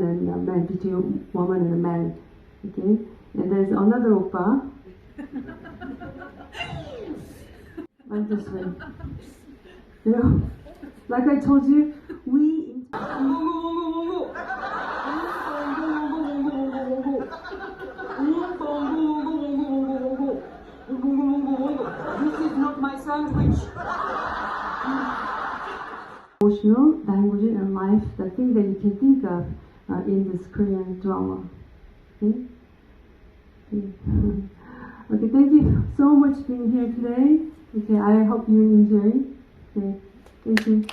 and a man, between a woman and a man. Okay, and there's another oppa. Like this way. You know, like I told you, we. This is not my sandwich. Emotional language and life, the thing that you can think of in this Korean drama. Okay? Okay, thank you so much being here today. Okay, I hope you enjoy. Okay, thank you.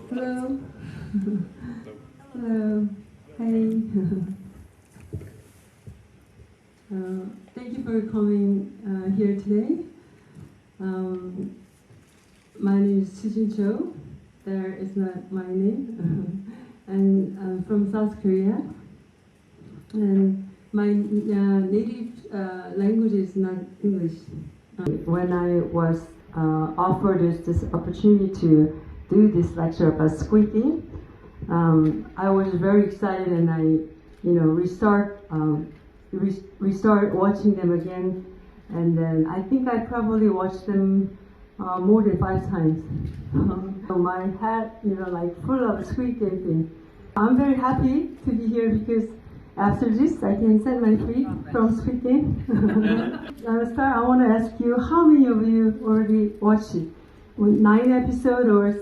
Hello. Hello. Hey. Thank you for coming here today. My name is Cho. There is not my name. And I'm from South Korea. And my native language is not English. When I was offered this opportunity to do this lecture about Squid Game, I was very excited, and I, restart watching them again, and then I think I probably watched them more than 5 times. So my head, full of Squid Game thing. I'm very happy to be here because after this, I can set my feet from Squid Game. I want to ask you, how many of you already watched it? 9 episodes or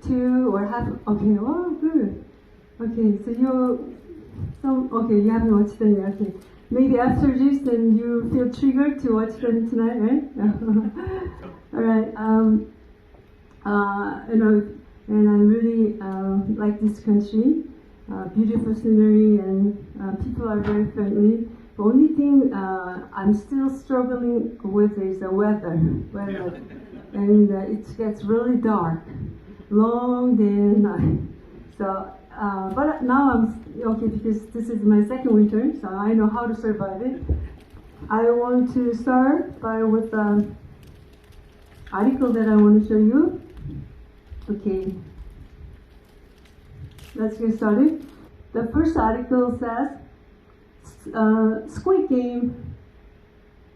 2 or half? Okay, oh, good. Okay, so you haven't watched them yet. Okay, maybe after this, then you feel triggered to watch them tonight, right? All right. And I really like this country. Beautiful scenery, and people are very friendly. The only thing I'm still struggling with is the weather. And it gets really dark, long day and night. So, but now I'm okay because this is my second winter, so I know how to survive it. I want to start with an article that I want to show you. Okay, let's get started. The first article says, Squid Game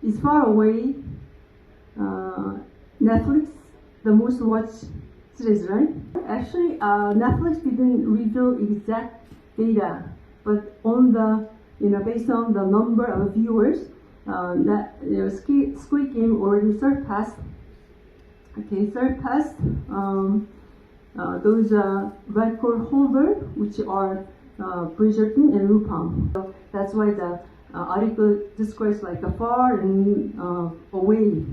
is far away. Netflix, the most watched series, right? Actually, Netflix didn't reveal exact data, but on the, based on the number of viewers, Squid Game already surpassed. Okay, those record holders, which are Bridgerton and Lupin. So that's why the article describes like a far and away.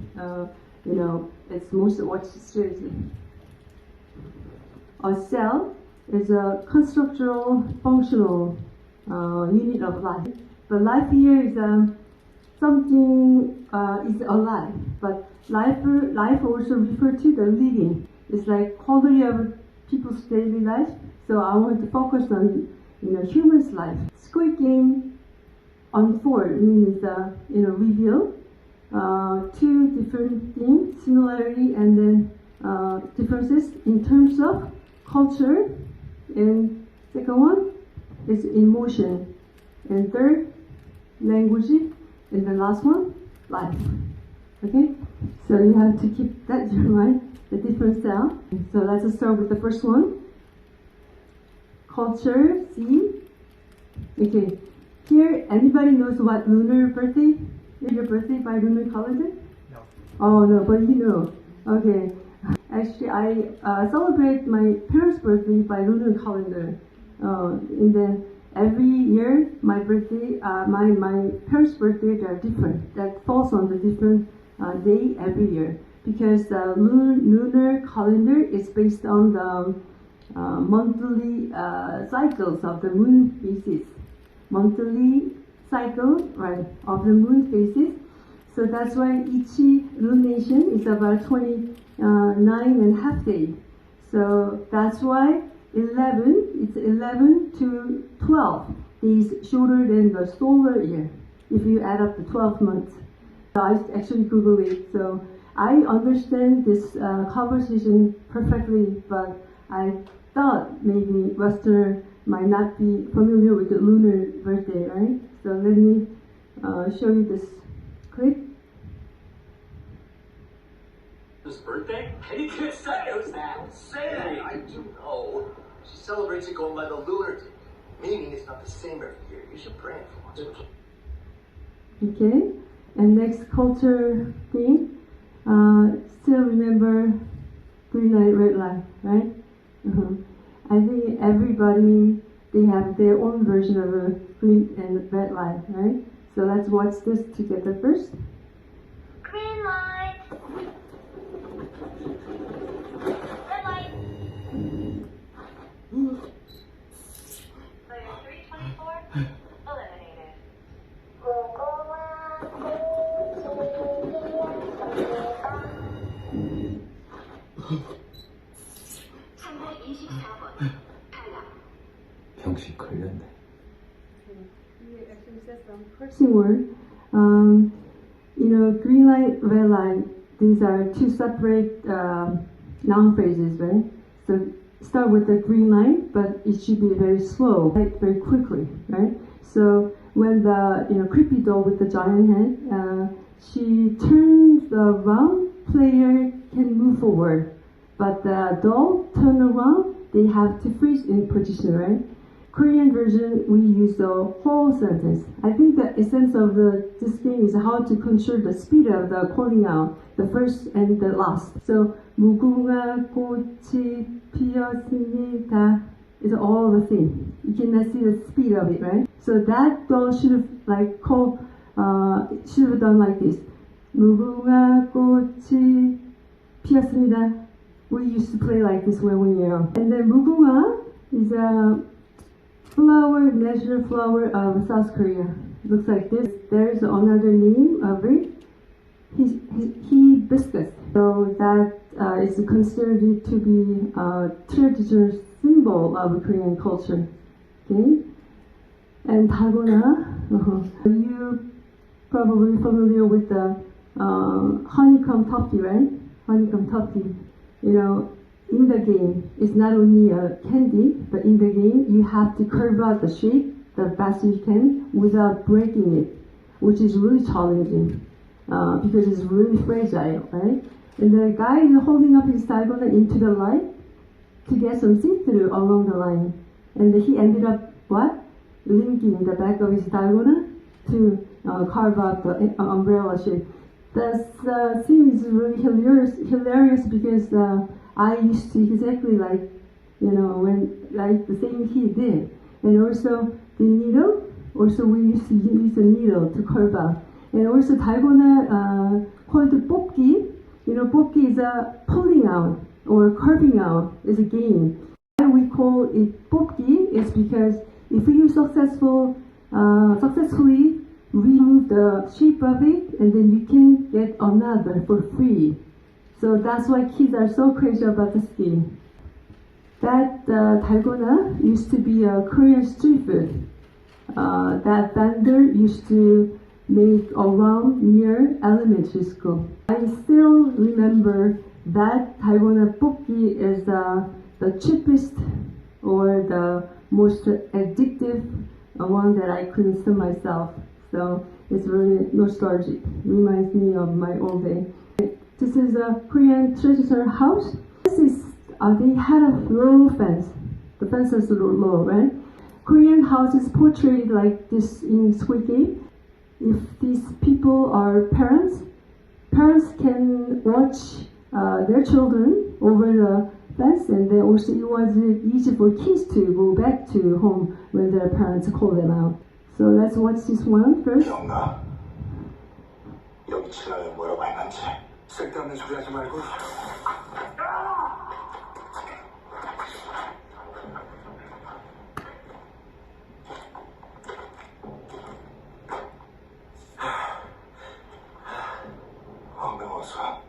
It's most watched series. A cell is a constructural, functional unit of life. But life here is something is alive. But life also refers to the living. It's like quality of people's daily life. So I want to focus on human's life. Squid Game unfold means reveal 2 different things, similarity and then differences in terms of culture, and second one is emotion, and third language, and the last one life. Okay, so you have to keep that in mind, the different cell. So let's start with the first one. Culture, see. Okay, here anybody knows what Lunar Birthday? Your birthday by lunar calendar? No. Oh no, but you know. Okay. Actually, I celebrate my parents' birthday by lunar calendar. And then every year, my birthday, my parents' birthday, they are different. That falls on the different day every year. Because the lunar calendar is based on the monthly cycles of the moon phases. Monthly cycle, right, of the moon phases. So that's why each lunation is about 29.5 days. So that's why it's 11 to 12 days shorter than the solar year. if you add up the 12 months. So I actually Googled it, so I understand this conversation perfectly, but I thought maybe Westerner might not be familiar with the Lunar Birthday, right? So let me show you this clip. This birthday? Any kid say who's that? Say it! I do know. She celebrates it going by the lunar day, meaning it's not the same every year. You should pray for once. Okay, and next culture thing. Still remember green light, red light, right? I think everybody, they have their own version of a green and red light, right? So let's watch this together first. Green light. Red light. Player 324 eliminated. 324번 탈락. 병신 걸렸네. He actually said some cursing word. Green light, red light, these are two separate noun phrases, right? So start with the green light, but it should be very slow, right? Very quickly, right? So when the creepy doll with the giant head, she turns around, player can move forward, but the doll turn around, they have to freeze in position, right? Korean version, we use the whole sentence. I think the essence of this game is how to control the speed of the calling out, the first and the last. So, 무궁화 꽃이 피었습니다 is all the same. You cannot see the speed of it, right? So that doll should have should have done like this. 무궁화 꽃이 피었습니다. We used to play like this when we were young. And then 무궁화 is a flower, national flower of South Korea. Looks like this. There's another name of it. Hibiscus. So that is considered to be a traditional symbol of Korean culture. Okay. And Dalgona. You're probably familiar with the honeycomb toffee, right? Honeycomb toffee. In the game, it's not only a candy, but in the game, you have to curve out the shape the best you can without breaking it, which is really challenging because it's really fragile, right? And the guy is holding up his Dalgona into the light to get some see-through along the line. And he ended up, linking the back of his Dalgona to carve out the umbrella shape. The scene is really hilarious because I used to exactly the same he did. And also the needle, we used to use the needle to carve out. And also Dalgona called 뽑기. 뽑기 is a pulling out or carving out is a game. Why we call it 뽑기 is because if you successfully remove the shape of it, and then you can get another for free. So that's why kids are so crazy about this game. That Dalgona used to be a Korean street food. That vendor used to make around near elementary school. I still remember that Dalgona 뽑기 is the cheapest or the most addictive one that I couldn't sell myself. So it's really nostalgic. Reminds me of my old day. This is a Korean traditional house. They had a low fence. The fence is low, right? Korean houses portrayed like this in Squid Game. If these people are parents can watch their children over the fence, and then also it was easy for kids to go back to home when their parents call them out. So let's watch this one first. 기억나? 여기 지나면 뭐라고 했는지. 쓸데없는 소리 하지 말고. 암행어사.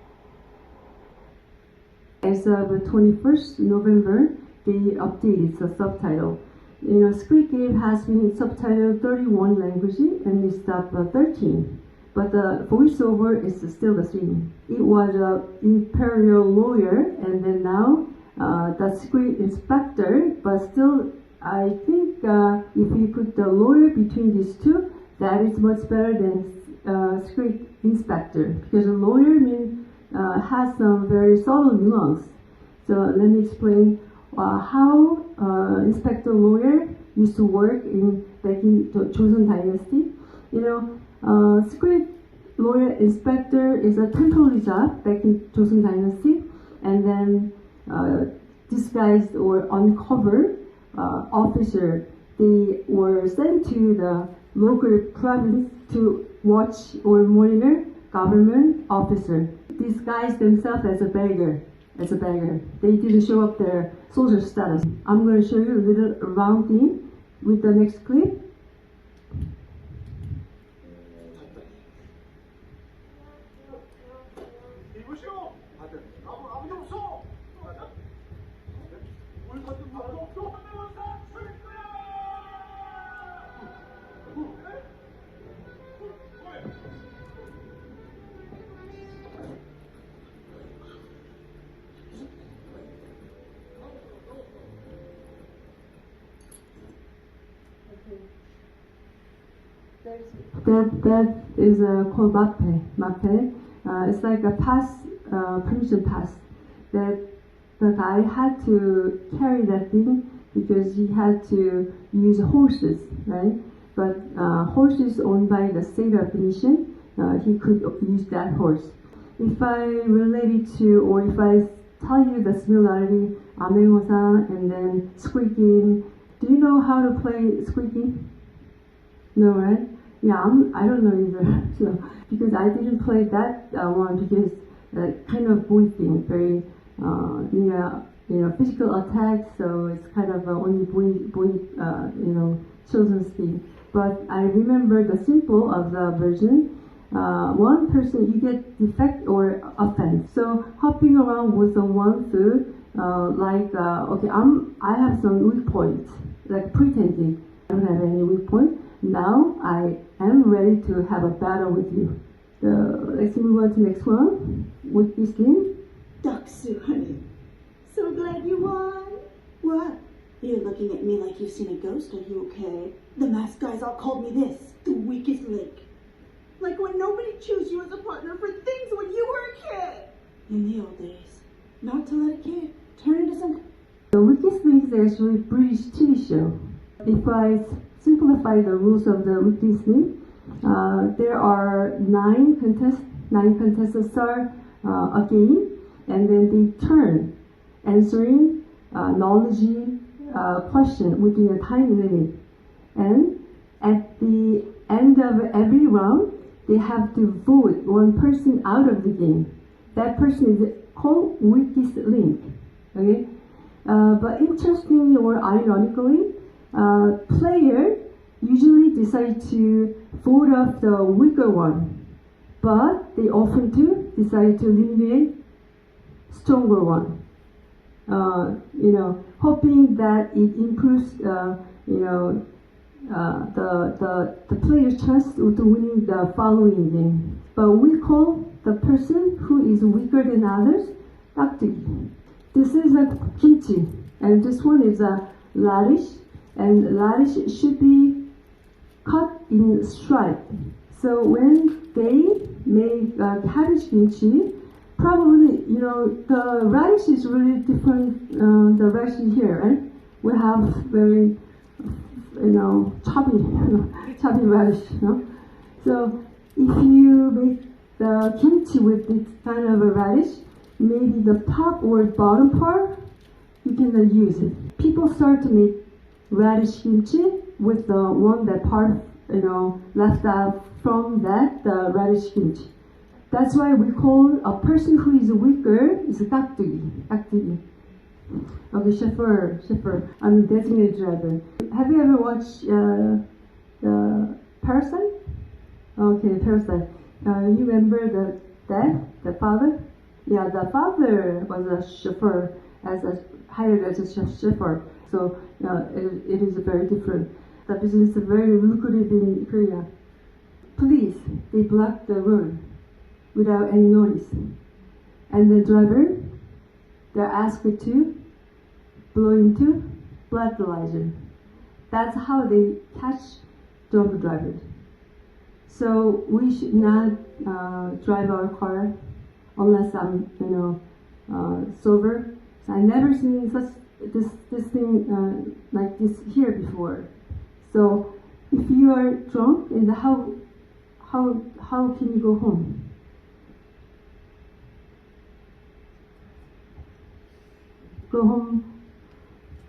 As of 21st November, they updated the subtitle. Squid Game has been subtitled 31 languages and it's up 13. But the voiceover is still the same. It was an imperial lawyer, and then now the squid inspector. But still, I think if you put the lawyer between these two, that is much better than squid inspector, because a lawyer has some very subtle nuance. So let me explain how inspector lawyer used to work back in the Joseon dynasty. Squid lawyer inspector is a temporary job back in Joseon dynasty, and then disguised or uncover officer, they were sent to the local province to watch or monitor government officer, disguised themselves as a beggar. They didn't show up their social status. I'm going to show you a little round thing with the next clip. That is called mappe. It's like a permission pass. That the guy had to carry that thing because he had to use horses, right? But horses owned by the state of Venetian, he could use that horse. If I relate it to, or if I tell you the similarity, 암행어사 and then Squid Game, do you know how to play Squid Game? No, right? Yeah, I don't know either. So because I didn't play that one because kind of boy thing, very physical attack. So it's kind of only boy children's thing. But I remember the simple of the version. One person you get defect or offense. So hopping around with one foot, I have some weak points, like pretending I don't have any weak points. Now I am ready to have a battle with you. Let's move on to the next one with this game. Daksu, honey. So glad you won. What? You're looking at me like you've seen a ghost. Are you okay? The masked guys all called me this, the weakest link. Like when nobody chose you as a partner for things when you were a kid. In the old days, not to let a kid turn into some... The weakest link is actually a British TV show. If I simplify the rules of the weakest link, there are 9 contests. 9 contestants start a game, and then they turn answering knowledge question within a time limit. And at the end of every round, they have to vote one person out of the game. That person is called weakest link. Okay, but interestingly or ironically, player usually decide to vote off the weaker one, but they often do decide to eliminate stronger one. Hoping that it improves, the player's chance to winning the following game. But we call the person who is weaker than others Kkdkdugi. This is a kimchi, and this one is a radish, and radish should be cut in stripe. So when they make cabbage kimchi, probably, the radish is really different, the radish here, right? We have very, chubby radish, So if you make the kimchi with this kind of a radish, maybe the top or bottom part, you cannot use it. People start to make radish kimchi with the one that part, left out from that, the radish kimchi. That's why we call a person who is weaker is Kkdkdugi. Okay, Chauffeur. I'm designated driver. Have you ever watched the Parasite? Okay, Parasite. You remember the dad, the father? Yeah, the father was a chauffeur, hired as a chauffeur, So it is very different. The business is very lucrative in Korea. Police, they block the road without any notice. And the driver, they're asked to blow into breathalyzer. That's how they catch drunk drivers. So we should not drive our car unless I'm, sober. So I never seen this thing like this here before. So if you are drunk, and how can you go home? Go home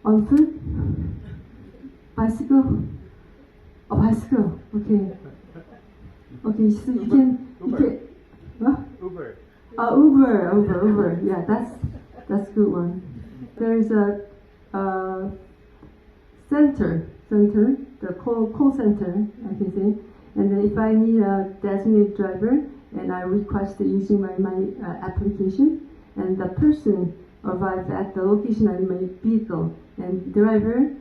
on foot? Bicycle? A bicycle. Okay. Okay, so you can what? Uber. Uber. Yeah, that's a good one. There's a center, the call center, I can say. And then if I need a designated driver, and I request using my application, and the person arrives at the location of my vehicle, and the driver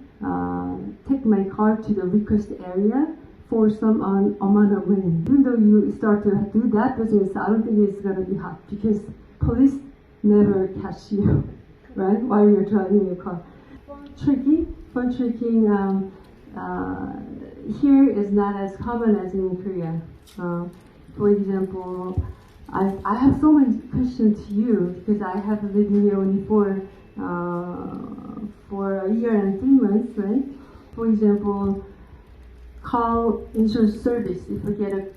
take my car to the request area for some amount of money. Even though you start to do that business, I don't think it's gonna be hot because police never catch you, right? While you're driving your car. Phone tricking here is not as common as in Korea. For example, I have so many questions to you because I have lived here only for a year and 3 months, right? For example, call insurance service if I get a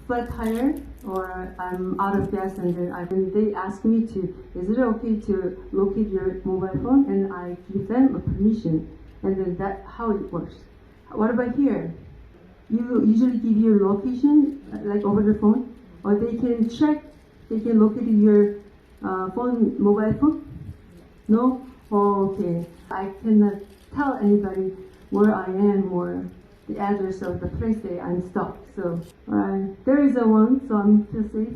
flat tire or I'm out of gas, and then they ask me is it okay to locate your mobile phone, and I give them a permission, and then that's how it works. What about here? You usually give your location like over the phone, or they can locate your mobile phone? No? Oh, okay. I cannot tell anybody where I am or the address of the place that I'm stuck. So, alright, there is a one, so I'm feel safe.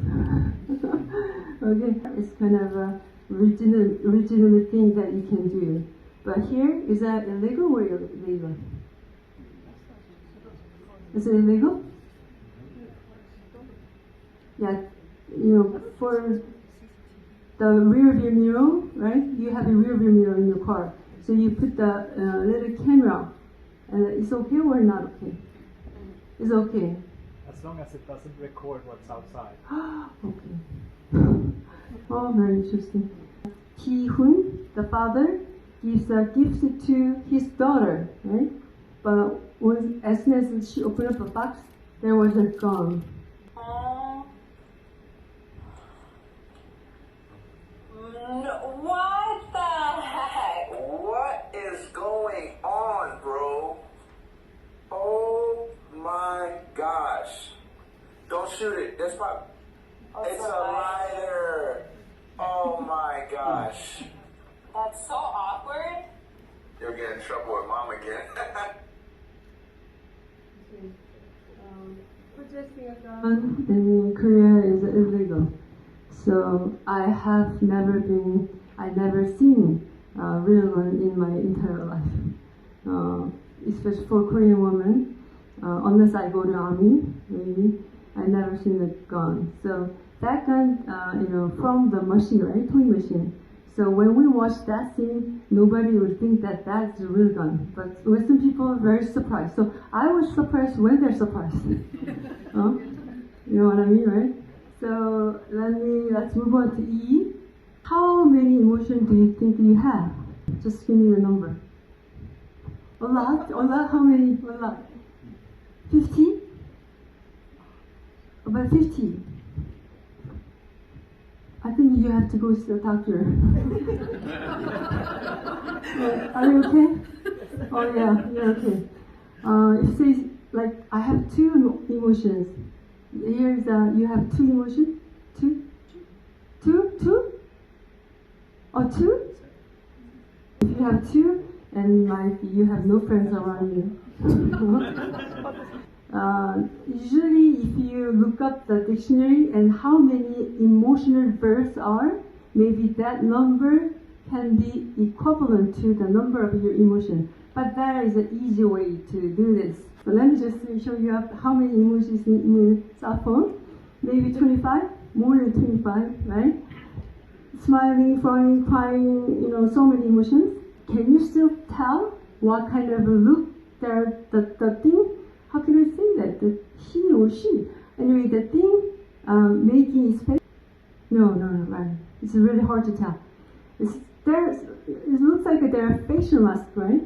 Okay, it's kind of a legitimate thing that you can do. But here, is that illegal or illegal? Is it illegal? Yeah, for the rear view mirror, right? You have a rear view mirror in your car. So you put the little camera. It's okay or not okay? It's okay. As long as it doesn't record what's outside. Okay. Oh, very interesting. Ki-hun, the father, gives a gift to his daughter, right? But as soon as she opened up the box, there was a gun. What the heck? What is going on, bro? Oh my gosh. Don't shoot it. That's my... It's a lighter. Oh my gosh. That's so awkward. You'll get in trouble with mom again. Possessing a gun in Korea is illegal. So I never seen a real gun in my entire life. Especially for Korean women, unless I go to army, maybe, I never seen a gun. So that gun, from the machine, right, toy machine. So when we watch that scene, nobody would think that that's a real gun. But Western people are very surprised. So I was surprised when they're surprised. You know what I mean, right? So let's move on to E. How many emotions do you think you have? Just give me the number. A lot? How many? A lot. 50? About 50. I think you have to go to the doctor. Are you okay? Oh yeah, you're okay. It says, like, I have 2 emotions. Here's, you have 2 emotions? 2? 2? Oh, 2? If you have 2, and like, you have no friends around you. Usually, if you look up the dictionary and how many emotional verbs are, maybe that number can be equivalent to the number of your emotion. But there is an easy way to do this. So let me just show you how many emotions in cell phone. Maybe 25, more than 25, right? Smiling, frowning, crying, so many emotions. Can you still tell what kind of a look the thing? How can I say that? The he or she. Anyway, the thing making his face. No, right. It's really hard to tell. It looks like they're facial mask, right?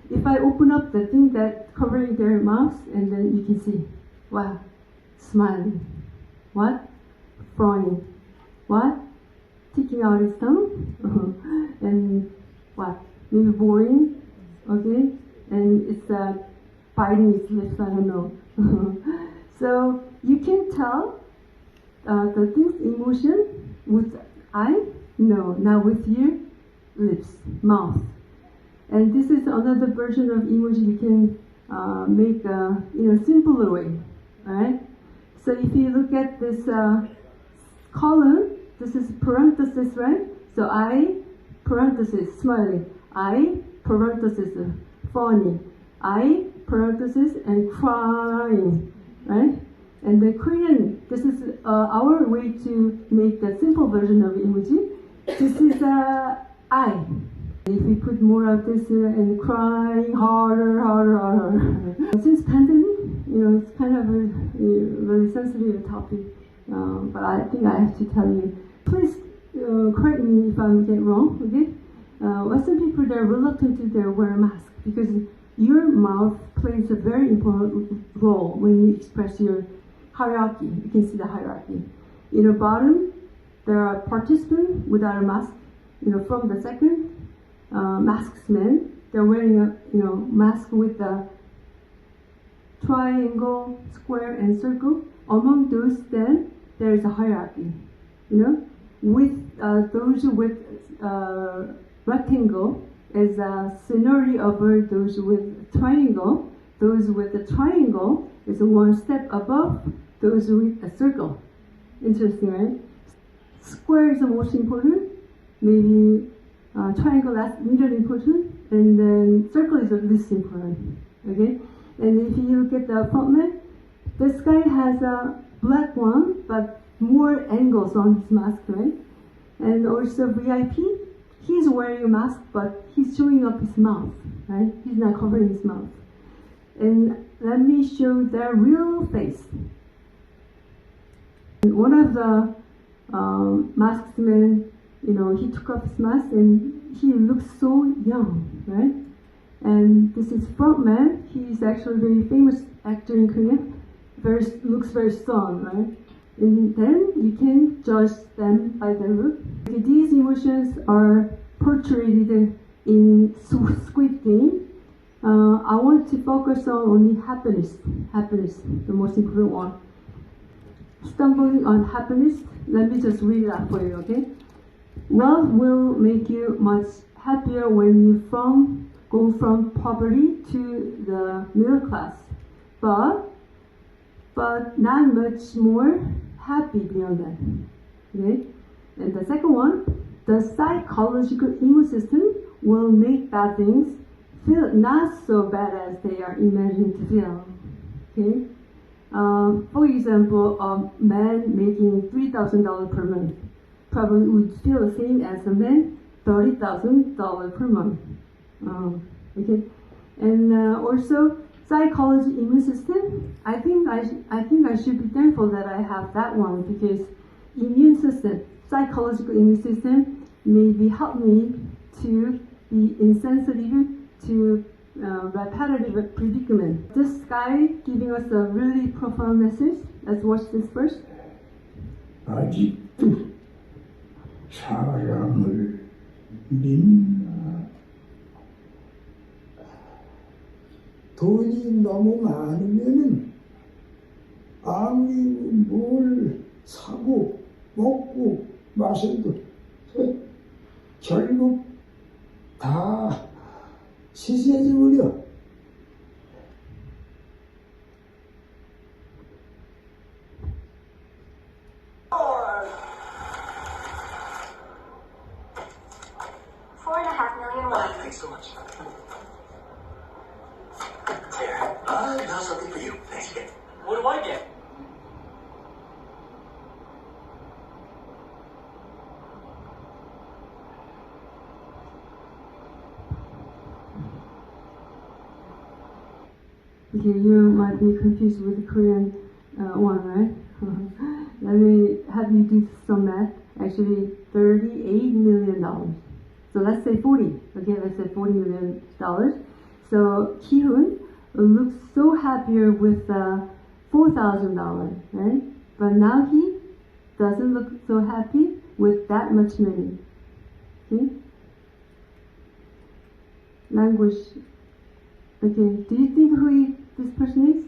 If I open up the thing that covering their mouths, and then you can see, wow, smiling, what, frowning, what, sticking out his tongue, and what, maybe boring, okay, and it's biting its lips, I don't know. So you can tell the thing's emotion with eye, no, not with your lips, mouth. And this is another version of emoji you can make in a simpler way, alright? So if you look at this column, this is parenthesis, right? So I, parenthesis, smiling. I, parenthesis, funny. I, parenthesis, and crying, right? And the Korean, this is our way to make the simple version of emoji. This is I. If we put more of this and crying harder. Since pandemic, it's kind of a very sensitive topic, but I think I have to tell you. Please correct me if I'm getting wrong, okay? Western people, they're reluctant to wear a mask because your mouth plays a very important role when you express your hierarchy. You can see the hierarchy. In the bottom, there are participants without a mask. From the second, masksmen, they're wearing a mask with the triangle, square, and circle. Among those, then there is a hierarchy. With those with rectangle is a scenario over those with triangle. Those with the triangle is one step above those with a circle. Interesting, right? Square is the most important. Maybe triangle that's middle important, and then circle is the least important. Okay, and if you look at the frontman, this guy has a black one, but more angles on his mask, right? And also VIP, he's wearing a mask, but he's showing up his mouth, right? He's not covering his mouth. And let me show their real face. And one of the masksmen, he took off his mask and he looks so young, right? And this is frontman. He's actually a very famous actor in Korea. Looks very strong, right? And then you can judge them by their look. These emotions are portrayed in Squid Game. I want to focus on only happiness, the most important one. Stumbling on happiness, let me just read it out for you, okay? Wealth will make you much happier when you go from poverty to the middle class, but not much more happy beyond that. Okay? And the second one, the psychological immune system will make bad things feel not so bad as they are imagined to feel. Okay? For example, a man making $3,000 per month probably would feel the same as a man $30,000 per month. Okay, and also psychology immune system. I think I should be thankful that I have that one because immune system, psychological immune system, maybe help me to be insensitive to repetitive predicament. This guy giving us a really profound message. Let's watch this first. 아직도 사람을 믿나? 돈이 너무 많으면은 아무리 뭘 사고 먹고 마셔도 결국 다 시시해져 버려. so much. Here, I got something for you. Thanks again. What do I get? Okay, you might be confused with the Korean one, right? Let me have you do some math. Actually, $38 million. So let's say 40. Okay, let's say $40 million. So Ki-hoon looks so happier with $4,000, right? But now he doesn't look so happy with that much money. Okay? Language. Okay, do you think who this person is?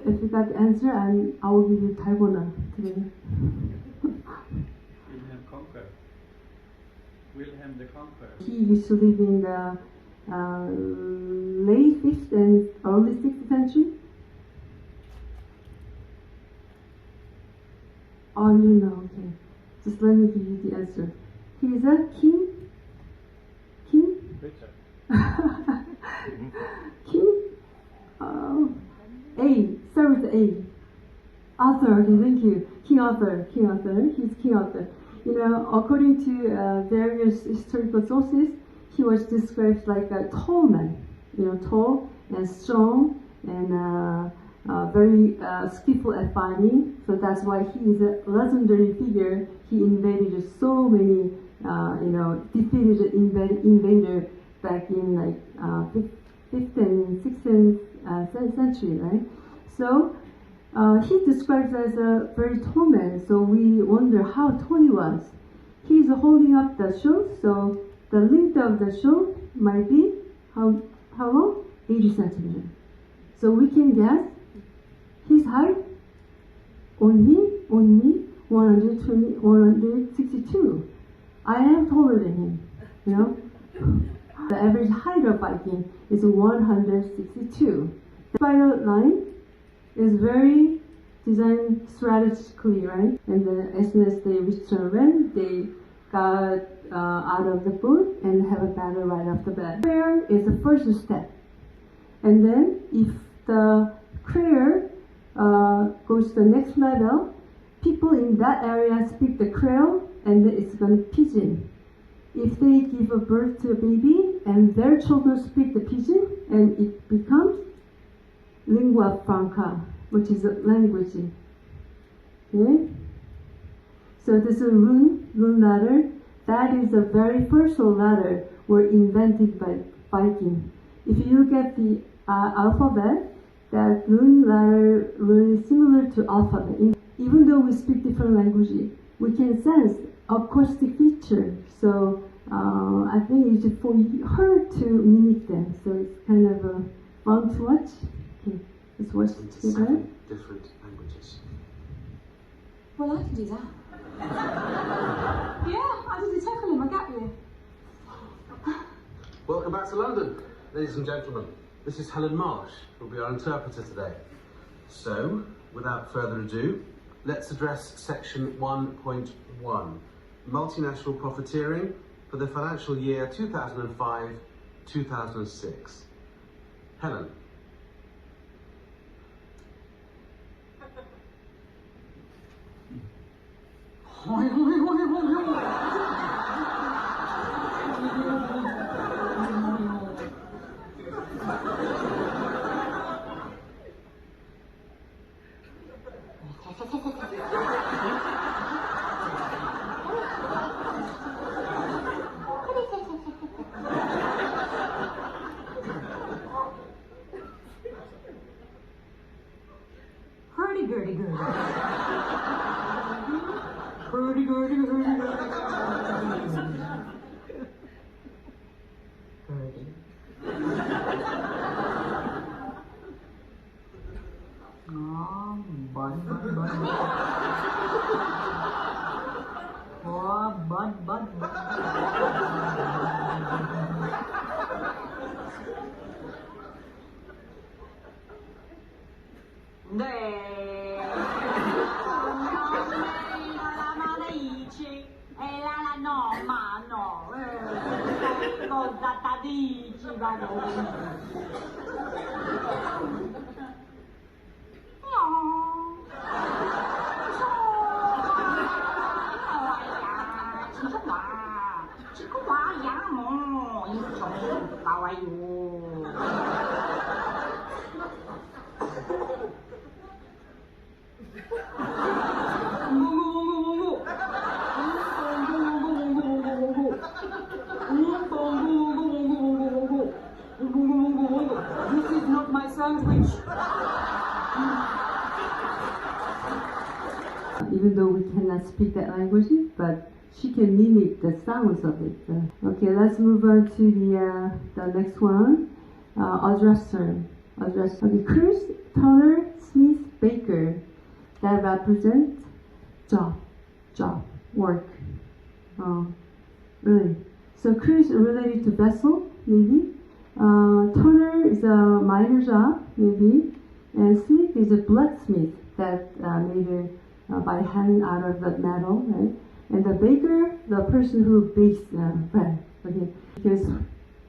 If you got the answer, I will give you Dalgona today. Wilhelm the Conqueror. He used to live in the late 5th and early 6th century. Oh, you know, okay. Just let me give you the answer. He is a king. Richard. King? A. Start with A. Arthur, okay, thank you. King Arthur. He's King Arthur. You know, according to various historical sources, he was described like a tall man. You know, tall and strong and very skillful at fighting. So that's why he is a legendary figure. He invaded so many, defeated invader back in like 5th and 6th century, right? So he describes as a very tall man. So we wonder how tall he was. He's holding up the shoe. So the length of the shoe might be how long? 80 centimeters. So we can guess his height only 162. I am taller than him, you know. The average height of Viking is 162. The spiral line is very designed strategically, right? And as soon as they reach the land, they got out of the boat and have a battle right off the bat. Prayer is the first step. And then if the prayer goes to the next level, people in that area speak the Creole and it's going to pidgin. If they give a birth to a baby and their children speak the pidgin, and it becomes lingua franca, which is a language. Okay? So this is a rune letter. That is the very first letter were invented by Viking. If you look at the alphabet, that rune letter really similar to alphabet. Even though we speak different languages, we can sense acoustic feature. So I think it's for her to mimic them. So it's kind of fun to watch. Okay, let's watch together. 7 different languages. Well, I can do that. Yeah, I did a tackle in my gap year. Welcome back to London, ladies and gentlemen. This is Helen Marsh, who will be our interpreter today. So, without further ado, let's address section 1.1, multinational profiteering for the financial year 2005-2006. Helen. Cosa ta dici, This is not my sandwich. Even though we cannot speak that language, but she can mimic the sounds of it. Okay, let's move on to the next one. Addresser. Okay, Chris, Turner, Smith, Baker. That represent job, work. Really. So Chris is related to vessel, maybe. Turner is a minor job, maybe. And Smith is a blacksmith that made by hand out of the metal, right? And the baker, the person who bakes bread, okay? Because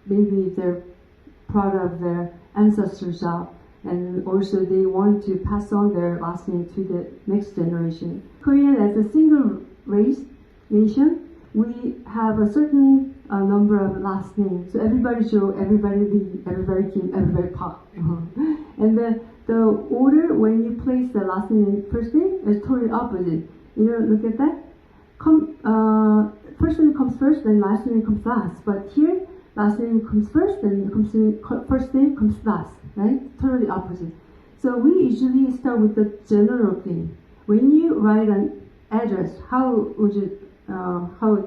maybe they're proud of their ancestors' job, and also they want to pass on their last name to the next generation. Korean, as a single race nation, we have a certain number of last names. So everybody Joe, everybody Lee, everybody Kim, everybody Park. And the order when you place the last name and first name is totally opposite. You know, look at that. First name comes first, then last name comes last. But here, last name comes first, then first name comes last. Right? Totally opposite. So we usually start with the general thing. When you write an address, how do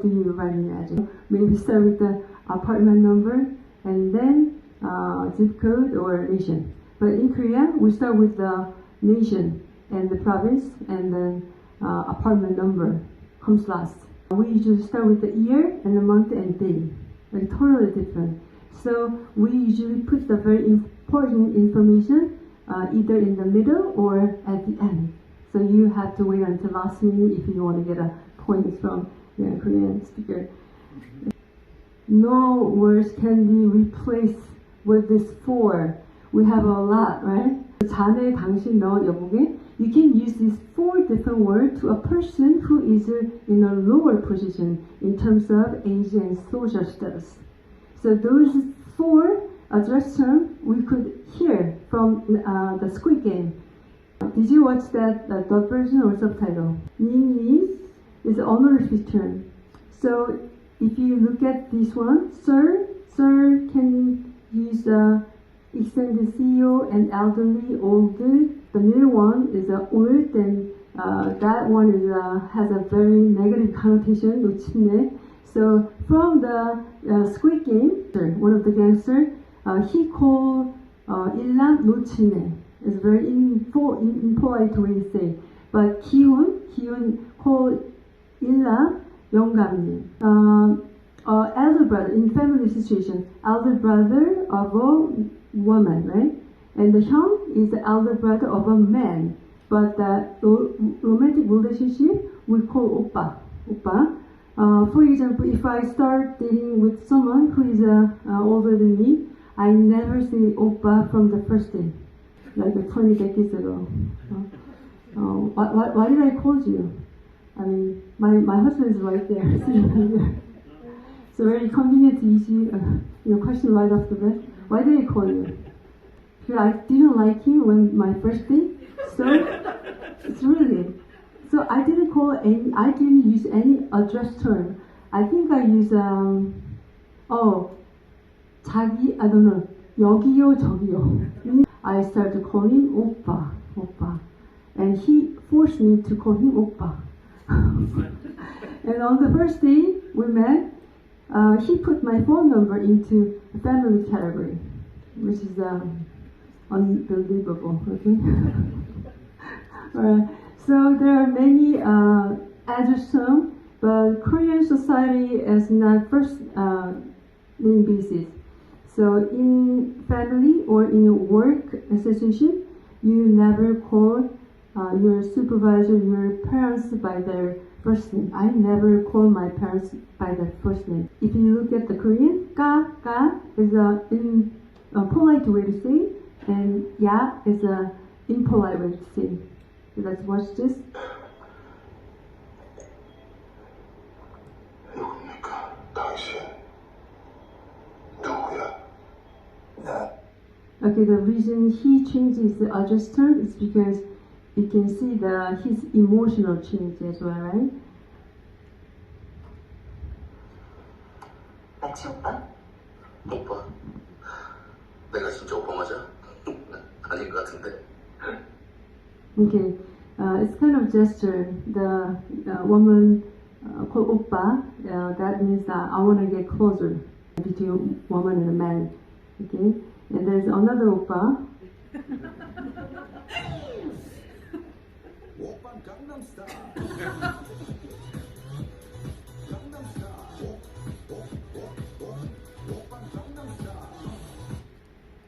you write an address? Maybe start with the apartment number and then zip code or nation. But in Korea, we start with the nation and the province, and then apartment number comes last. We usually start with the year and the month and day. Like totally different. So we usually put the very important information either in the middle or at the end. So you have to wait until last minute if you want to get a point from the Korean speaker. No words can be replaced with this for. We have a lot, right? 자네, 당신, 너, 여보게. You can use these 4 different words to a person who is in a lower position in terms of age and social status. So those 4 address terms we could hear from the Squid Game. Did you watch that dub version or subtitle? Nis is honorific term. So if you look at this one, sir can use extended CEO and elderly, old. The middle one is old, and that one is has a very negative connotation, 놓친네. So from the Squid Game, one of the gangsters, he called 일남 놓친네. It's a very impolite way to say. But 기훈 called 일남 영감님. Elder brother, in family situation, elder brother of a woman, right? And the hyung is the elder brother of a man. But the romantic relationship, we call oppa. For example, if I start dating with someone who is older than me, I never say oppa from the first day, like 20 decades ago. Why did I call you? I mean, my husband is right there, sitting right there. So very convenient, easy, question right off the bat. Why did I call you? Because I didn't like him when my first date. So it's really. So I didn't use any address term. I think I use 자기, I don't know, 여기요, 저기요. I started to call him oppa. And he forced me to call him oppa. And on the first day we met, he put my phone number into the family category, which is unbelievable, okay? Alright, so there are many address terms, but Korean society is not first name basis. So in family or in a work association, you never call your supervisor, your parents by their first name. I never call my parents by their first name. If you look at the Korean, ka is a polite way to say, and ya is a impolite way to say. So let's watch this. 누굽니까? 당신 누구야? 나 Okay, the reason he changes the adjuster is because you can see his emotional change as well, right? 마치 오빠? 오빠? 내가 진짜 오빠 맞아? 아닌 것 같은데. Okay, it's kind of gesture. The woman called oppa, that means that I want to get closer between woman and a man. Okay, and there's another oppa.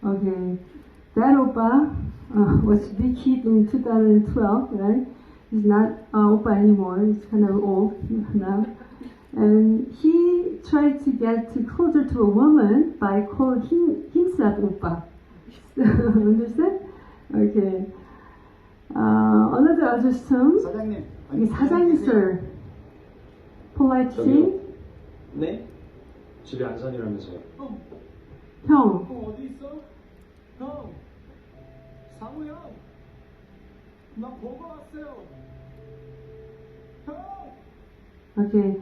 Okay, that oppa was big hit in 2012, right? He's not oppa anymore, he's kind of old now. And he tried to get closer to a woman by calling himself oppa. Understand? Okay. Another adjustment. 사장님. 이게 사장님 sir. Polite thing. 네? 집에 안 사니라면서요? 형. 어디 있어? 형. 상우 형. 나 보고 왔어요. 형. Okay.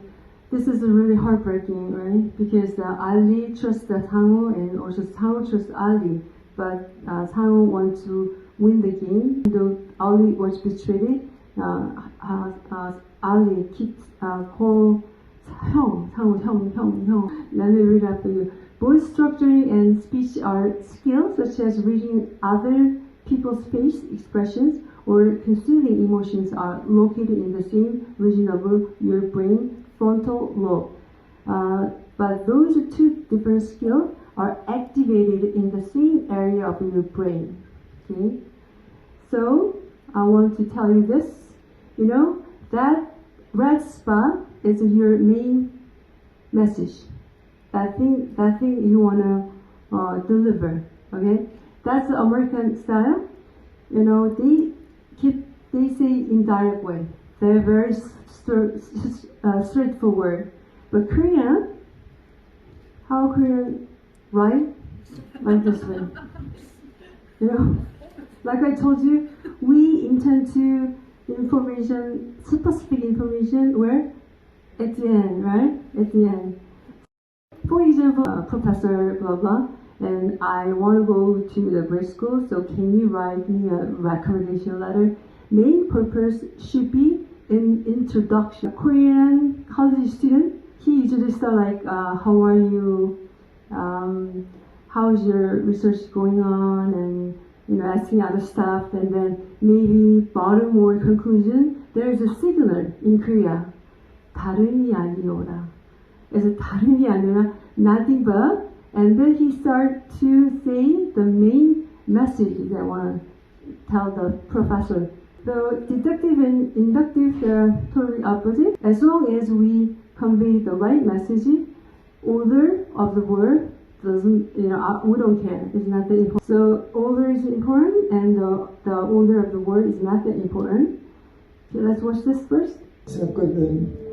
This is really heartbreaking, right? Because Ali trusts Sangu and also Sangu trusts Ali. But Sangu wants to win the game. Though Ali was betrayed, Ali keeps calling 형. Let me read out for you. Both structuring and speech are skills such as reading other people's face expressions or concealing emotions are located in the same region of your brain, frontal lobe. But those two different skills are activated in the same area of your brain. Okay? So, I want to tell you this. You know, that red spot is your main message. That thing you want to deliver. Okay? That's the American style. You know, they say in direct way. They're very straightforward. But Korean, how Korean write? Like this way. You know, like I told you, we intend to specific information where? At the end, right? At the end. For example, professor, blah, blah, and I want to go to the grade school, so can you write me a recommendation letter? Main purpose should be an introduction. Korean college student, he usually start like, how are you? How's your research going on? And asking other stuff, and then maybe bottom or conclusion. There's a signal in Korea. 다름이 아니오라. 그래서 다름이 아니라 nothing but, and then he start to say the main message that I want to tell the professor. So deductive and inductive, they're totally opposite. As long as we convey the right message, order of the word doesn't, we don't care. It's not that important. So order is important, and the order of the word is not that important. Okay, let's watch this first. 있었거든.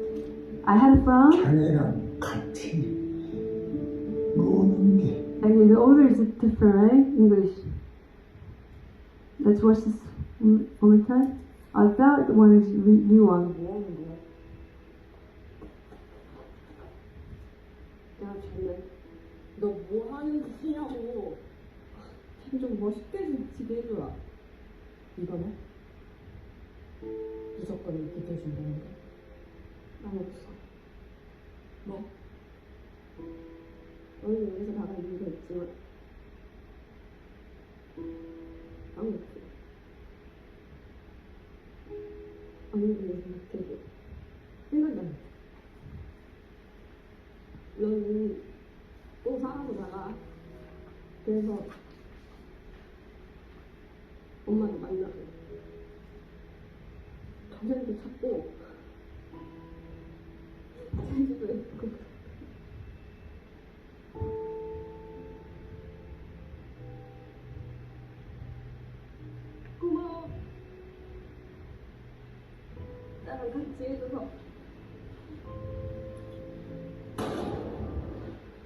I had fun. 자네랑 같이 노는 게 And the order is different, right? English. Let's watch this one more time. That one is new one. 야, 쟤네. 너 뭐 하는 짓이냐고. 좀 멋있게 지게 해줘라. 이거는? 무조건 이렇게 해준다는 거? 난 없어. 뭐? 너는 여기서 나갈 이유가 있지만 난 없어. 아무리 생각해도 생각이 안 나. 너는 또 살아서 나가. 그래서 엄마도 만나고 동생도 찾고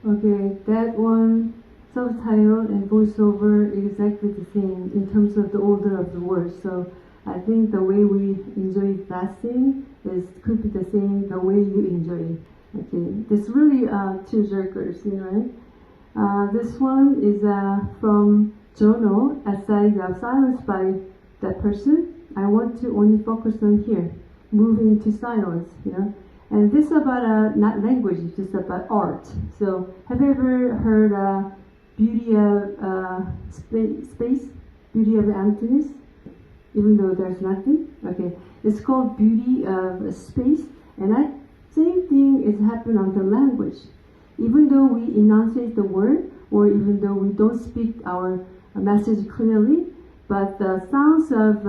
Okay, that one subtitle and voiceover is exactly the same in terms of the order of the words. So I think the way we enjoy that scene could be the same the way you enjoy it. Okay, this really tearjerker scene, right? This one is from Jono. Aside you have silence by that person, I want to only focus on here, moving to silence, And this is about not language, it's just about art. So have you ever heard beauty of space, beauty of emptiness, even though there's nothing? Okay, it's called beauty of space, and that same thing is happening on the language. Even though we enunciate the word, or even though we don't speak our message clearly, but the sounds of,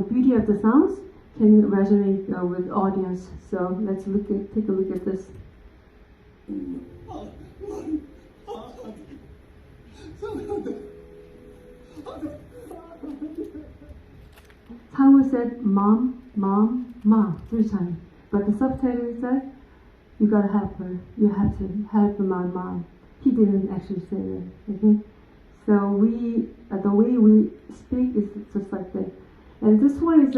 beauty of the sounds can resonate with audience. So let's take a look at this. Tamu said mom, mom, ma 3 times, but the subtitle says you gotta help her. You have to help my mom. He didn't actually say that. Okay, so the way we speak is just like that. And this one is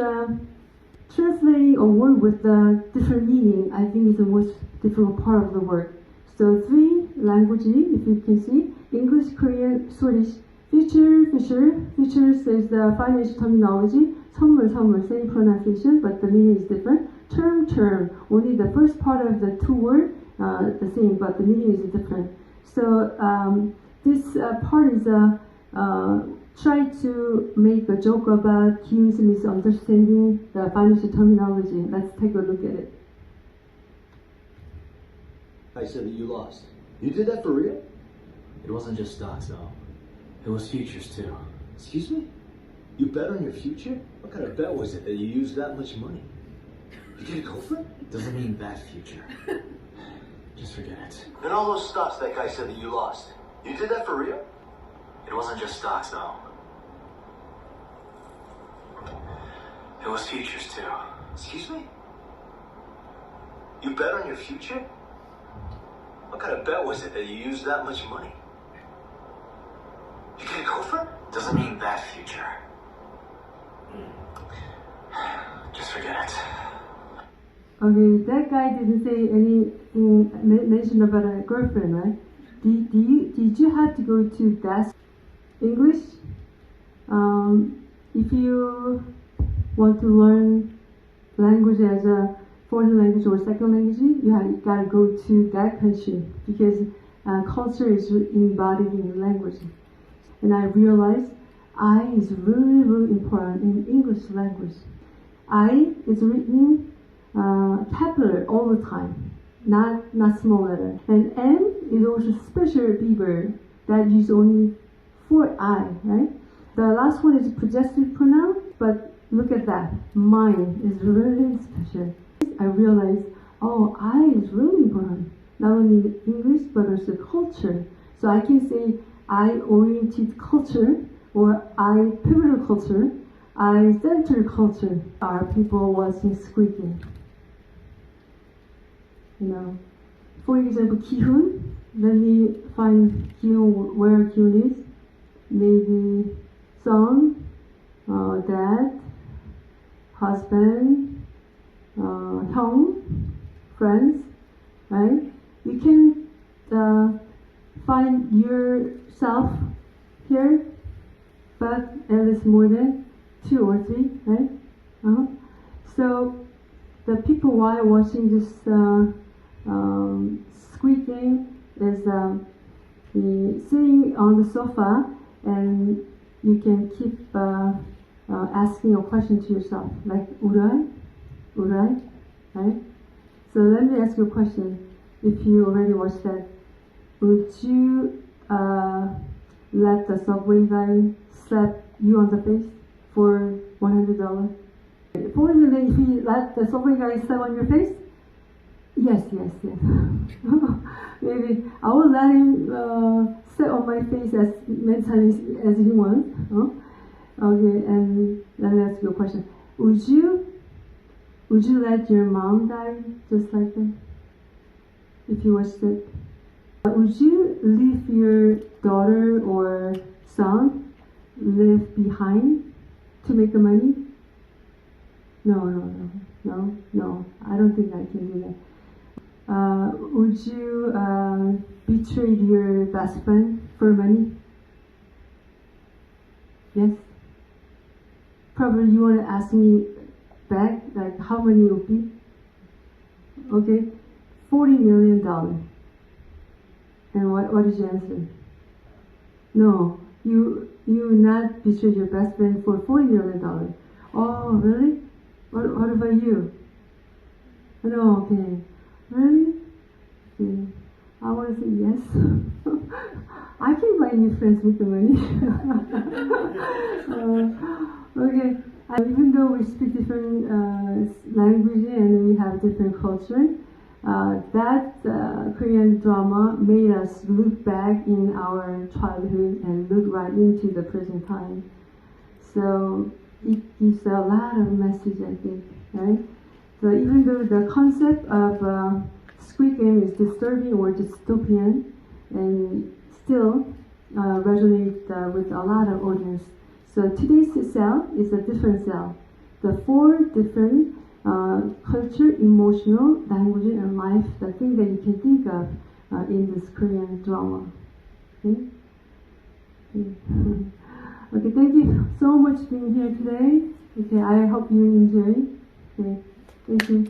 translating a word with a different meaning. I think is the most difficult part of the word. So 3 languages, if you can see: English, Korean, Swedish. Future says the financial terminology. 선물, same pronunciation, but the meaning is different. Term, only the first part of the 2 words the same, but the meaning is different. So this part is try to make a joke about Kim's misunderstanding the financial terminology. Let's take a look at it. I said that you lost. You did that for real? It wasn't just stocks, though. It was futures, too. Excuse me? You bet on your future? What kind of bet was it that you used that much money? You didn't go for it? Doesn't mean that future. Just forget it. And all those stocks that guy said that you lost. You did that for real? It wasn't just stocks, though. It was futures, too. Excuse me? You bet on your future? What kind of bet was it that you used that much money? You didn't go for it? Doesn't mean that future. Just forget it. Okay, that guy didn't say anything mention about a girlfriend, right? Did you have to go to that English? If you want to learn language as a foreign language or second language, you gotta go to that country because culture is embodied in the language. And I realized I is really, really important in English language. I is written capital all the time, not small letter. And N is also special beaver that use only for I, right? The last one is possessive pronoun, but look at that. Mine is really special. I realized, I is really important. Not only in English, but also culture. So I can say I-oriented culture or I-pivotal culture, I-centered culture are people watching Squid Game. For example, 기훈. Let me find 기훈, where 기훈 is. Maybe son, dad, husband, 형, friends, right? You can find yourself here, but at least more than 2 or 3, right? So the people while watching this Squid Game is sitting on the sofa, and you can keep asking a question to yourself, like 우라이, right? So let me ask you a question. If you already watched that, would you let the subway guy slap you on the face for $100? For me, if you let the subway guy slap on your face, yes. Maybe I will let him sit on my face as many times as he wants. Okay, and let me ask you a question. Would you Would you let your mom die just like that? If you were sick? Would you leave your daughter or son live behind to make the money? No. I don't think I can do that. Would you betray your best friend for money? Yes? Probably you want to ask me back, like how many would be? Okay, $40 million. And what is your answer? No, you not betray your best friend for $40 million. Oh, really? What about you? No, okay. Really? Okay. I want to say yes. I can buy new friends with the money. Okay. Even though we speak different languages and we have different culture, that Korean drama made us look back in our childhood and look right into the present time. So it gives a lot of message, I think, right? So even though the concept of Squid Game is disturbing or dystopian, and still resonate with a lot of audience. So today's cell is a different cell. The 4 different culture, emotional, language, and life, the thing that you can think of in this Korean drama. Okay? Okay, thank you so much for being here today. Okay, I hope you enjoy. Okay, thank you.